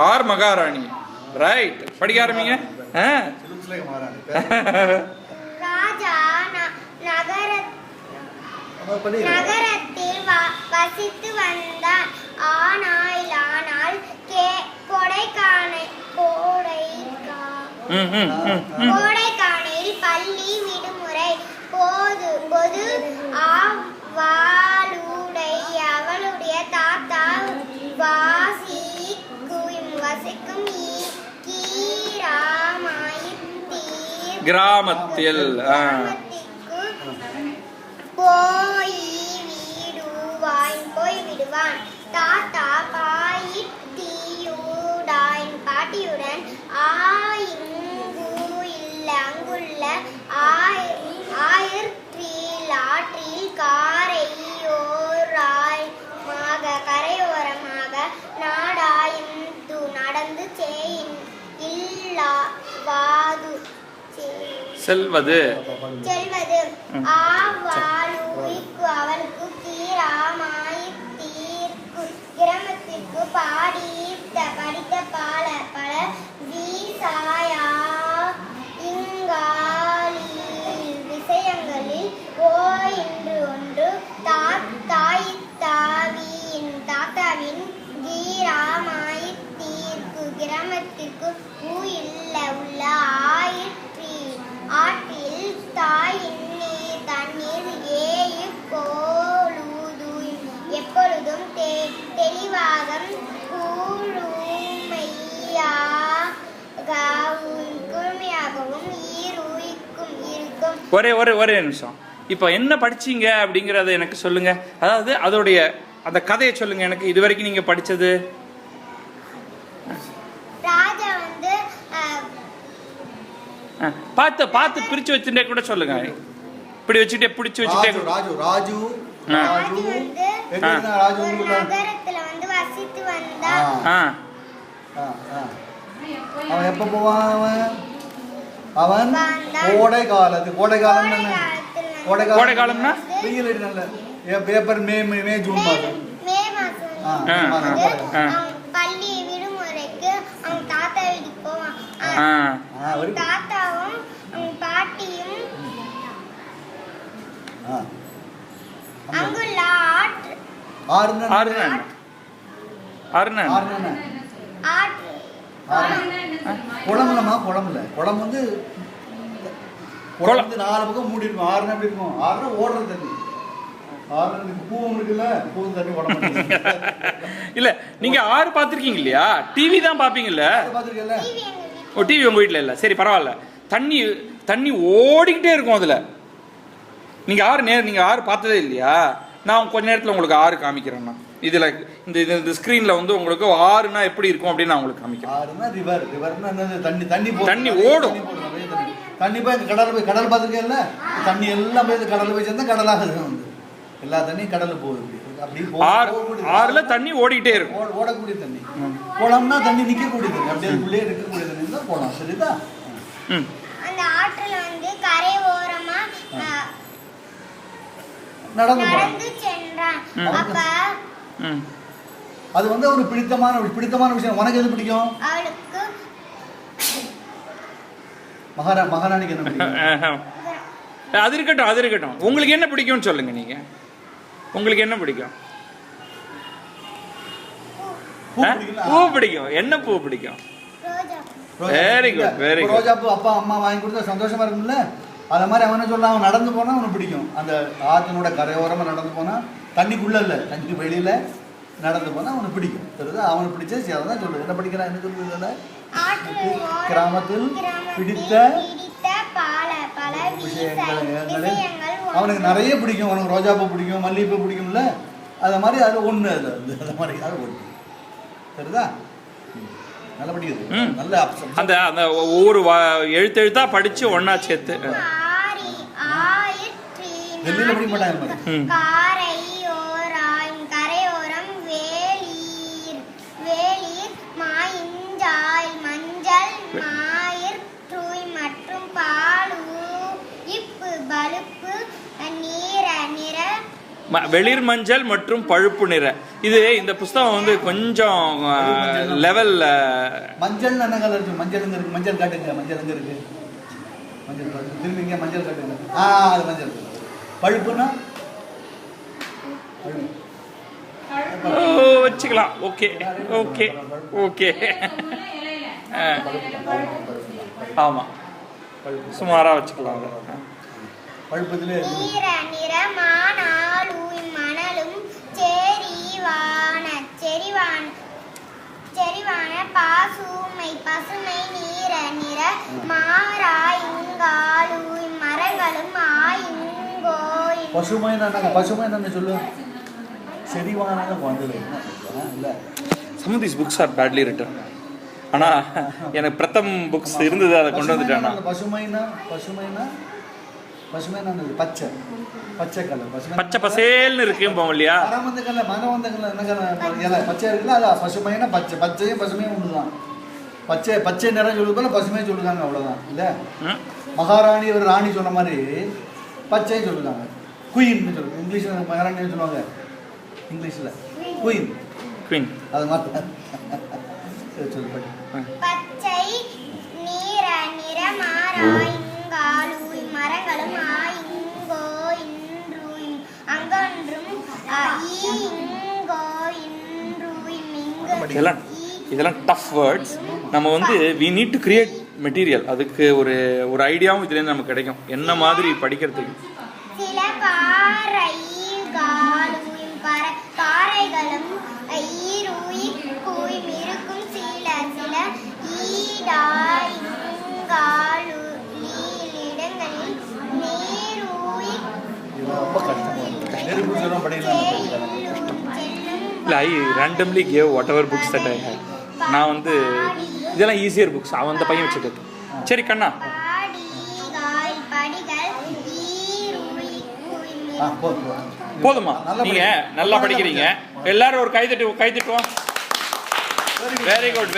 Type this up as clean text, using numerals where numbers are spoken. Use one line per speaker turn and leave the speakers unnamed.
R மகாராணி. Right, படிக்க ஆரம்பிங்க.
ராஜா நகரத்தில் வசித்து வந்தார். ஆனால் கோடைக்கானையில் பள்ளி விடுமுறை. பொது அவளுடைய தாத்தா வசிக்கும்
கிராமத்தில்
போய் விடுவான். தாத்தா பாட்டியுடன் அங்குள்ள ஆற்றில் கரையோரமாக நடந்து
செல்வது.
அவளுக்கு கிராமத்திற்கு படித்த பல விஷயங்களில் ஒன்று தாத்தாவின் கிராமத்திற்கு உள்ள ஆற்றில் தண்ணீர் எப்பொழுதும் தெளிவாக குழுமையாகவும் இருக்கும்.
ஒரே நிமிஷம். இப்போ என்ன படிச்சீங்க அப்படிங்கறத எனக்கு சொல்லுங்க. அதாவது அதோடைய அந்த கதையை சொல்லுங்க எனக்கு. இது வரைக்கும் நீங்க படிச்சது.
ராஜா
பார்த்து பிரிச்சு வச்சுட்டே கூட சொல்லுங்க. இப்படி வச்சுட்டே பிடிச்சு வச்சுட்டே.
ராஜு
நகரத்துல வசித்து வந்தான்.
அவன் எப்ப போவான்? அவன் கோடை காலம்னா வெயில் நல்ல ஏப்ரல் மே ஜூன் மாதம்.
பள்ளி விடுமுறைக்கு அவன் தாத்தா வீட்டுக்கு போவான். தாத்தாவும் பாட்டியும் அங்குள்ள
குளம் வந்து 4 பக்கம் மூடி இருக்கும். ஆறுனா எப்படி இருக்கும்? ஆறுனா ஓடுற தண்ணி. பூவும் இருக்குல்ல, பூ தண்ணி குளம்
இல்ல. நீங்க ஆறு பாத்திருக்கீங்க இல்லையா? டிவி தான் பாப்பீங்கல்ல.
பாத்திருக்கீங்கல்ல?
டிவி உங்க வீட்டுல இல்ல. சரி, பரவாயில்ல. தண்ணி ஓடிக்கிட்டே இருக்கும் அதுல. நீங்க ஆறு பார்த்ததே இல்லையா? நான் கொஞ்ச நேரத்தில் உங்களுக்கு ஆறு காமிக்கிறேன்னா. இதுல இந்த ஸ்கிரீன்ல வந்து உங்களுக்கு ஆறுனா எப்படி இருக்கும் அப்படின்னு நான் உங்களுக்கு காமிக்கிறேன்.
ஆறுனா ரிவர்னா என்னது? தண்ணி
ஓடும்.
தண்ணி போய் கடல் பார்த்துருக்கேன்ல, தண்ணி எல்லாம் போய் கடல் போய் சேர்ந்தா கடலாக வந்து எல்லா தண்ணியும் கடல்ல போகுது.
ஆறுல தண்ணி ஓடிக்கிட்டே இருக்கும்.
ஓடக்கூடிய தண்ணி. குளம்னா தண்ணி நிக்கக்கூடிய தண்ணி, அப்படியே உள்ளே இருக்கக்கூடிய தண்ணி தான் குளம். சரிதா?
அந்த ஆற்றுல வந்து கரை ஓரமா
நடந்து
சென்றான். அப்ப
அது வந்து ஒரு பிடித்தமான விஷயம். உனக்கு எது பிடிக்கும்?
அவளுக்கு
மகாராணிக்கு என்ன பிடிக்கும்?
அது இருக்கட்டும். உங்களுக்கு என்ன பிடிக்கும்னு சொல்லுங்க. நீங்க உங்களுக்கு என்ன பிடிக்கும்? பூ பிடிக்கும். என்ன பூ பிடிக்கும்? Very good.
ரோஜா பூ அப்பா அம்மா வாங்கி கொடுத்தா சந்தோஷமா இருக்கும்ல. அத மாதிரி அவன் சொல்ல, அவன் நடந்து போனா அவனுக்கு பிடிக்கும். அந்த ஆற்றினோட கரையோரமா நடந்து போனா, தண்ணிக்குள்ள இல்ல, தண்ணி வெளியில நடந்து போனா அவனுக்கு பிடிக்கும். தெரியுதா? அவனுக்கு பிடிச்சது அதான் சொல்லுது. என்ன படிக்கிறான்? என்ன சொல்லுது? கிராமத்தில் பிடித்த விஷயங்கள் அவனுக்கு நிறைய பிடிக்கும். அவனுக்கு ரோஜா பூ பிடிக்கும், மல்லிகைப்பூ பிடிக்கும்ல. அது மாதிரி அது ஒண்ணு. அது வந்து அது மாதிரி அது ஒண்ணு. தெரியுதா? நல்லா படிக்குது. நல்ல
அந்த ஒவ்வொரு எழுத்தெழுத்தா படிச்சு ஒன்னா சேர்த்து
டெல்லியில படிக்க மாட்டாங்க.
கரையோரம் வேலீர் மஞ்சள் மற்றும் பால் இப்பு பழுப்பு
வெளிர் மஞ்சள் மற்றும் பழுப்பு நிற. இது இந்த புஸ்தகம் வந்து கொஞ்சம் லெவல்ல.
மஞ்சள் என்ன கலர் இருக்கு? மஞ்சள் எங்க இருக்கு? மஞ்சள் காட்டுங்க. மஞ்சள் எங்க இருக்கு? மஞ்சள் காட்டு. திரும்பி இங்க மஞ்சள் காட்டுங்க. அது மஞ்சள். பழுப்புனா
வச்சுக்கலாம். Okay okay okay. ஆமா, சுமாரா வச்சுக்கலாம்.
பழுப்பத்திலே
நீர நிறமானாலும் மணலும் செறிவான பாசுமை பசுமை நீர நிற மாறாயுங்காலும் மரங்களும் ஆயுங்கோ.
பசுமை என்ன சொல்லு? செறிவான குழந்தை இல்ல.
Some of these books are badly written. ஆனா எனக்கு பிரதம் புக்ஸ் இருந்தது, அதை கொண்டு வந்துட்டானா.
பசுமைனா பச்சை கலர்.
பச்சை பசேல்னு இருக்கும் போவோம் இல்லையா?
மரம் வந்த கலர் என்ன கலர்? பச்சை இருக்குல்ல, அது பசுமைனா பச்சையும் பசுமையும் ஒண்ணுதான். பச்சை நிறம் சொல்லுது போல பசுமையும் சொல்லுதாங்க, அவ்வளவுதான் இல்ல. மகாராணி ஒரு ராணி சொன்ன மாதிரி பச்சையும் சொல்லுதாங்க. குயின் சொல்லுங்க இங்கிலீஷ்ல. மகாராணி சொல்லுவாங்க இங்கிலீஷ்ல குயின். அது மாதிரி சொல்லு.
பச்சை நீர நிறமாறாயுங்காலும் மரங்களும் ஆயுங்கோ இன்றும் அங்கொன்றும் ஈங்கோ இன்றும்
இதெல்லாம் டஃப் வேர்ட்ஸ். நம்ம வந்து we need to create material. அதுக்கு ஒரு ஐடியாவும் இதுலேருந்து நமக்கு கிடைக்கும், என்ன மாதிரி படிக்கிறதுக்கு.
சில பாறைகளும் இருக்கும் சில இடங்களில்
இல்லை, ஐ randomly gave whatever books that I had. நான் வந்து இதெல்லாம் ஈஸியர் புக்ஸ் அவன் அந்த பையன் வச்சுட்டு. சரி கண்ணா, போதுமா? நீங்க நல்லா படிக்கிறீங்க. எல்லாரும் ஒரு கை தட்டுவோம். Very good.